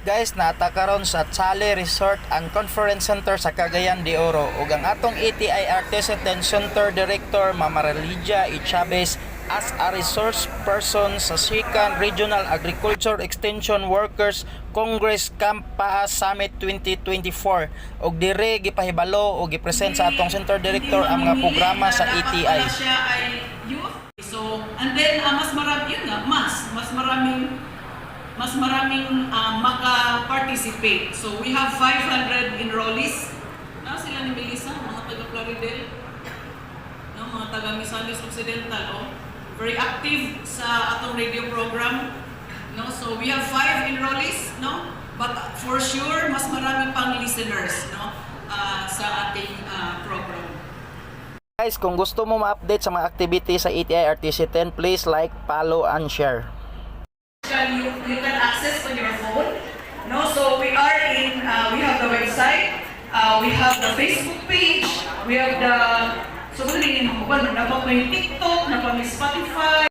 Guys, naata karon sa Chale Resort and Conference Center sa Cagayan de Oro ug ang atong ATI Artisan Center Director Mama Religia E. Chavez as a resource person sa 2nd Regional Agriculture Extension Workers Congress Camp Paas Summit 2024 ug dire gipahibalo ug gipresent sa atong Center Director ang mga programa sa ATI. Siya ay youth. So, and then mas marami yun nga, mas maraming maka-participate. So we have 500 enrollees. Sila ni Melissa, mga taga Plaridel, no, mga taga Misamis Occidental, very active sa atong radio program. No? So we have 5 enrollees, no? But for sure, mas marami pang listeners, no? Sa ating program. Guys, kung gusto mo ma-update sa mga activity sa ATI RTC10, please like, follow, and share. You can access on your phone. No, so we are in. We have the website. We have the Facebook page. We have the. So, dapat may TikTok, dapat may Spotify.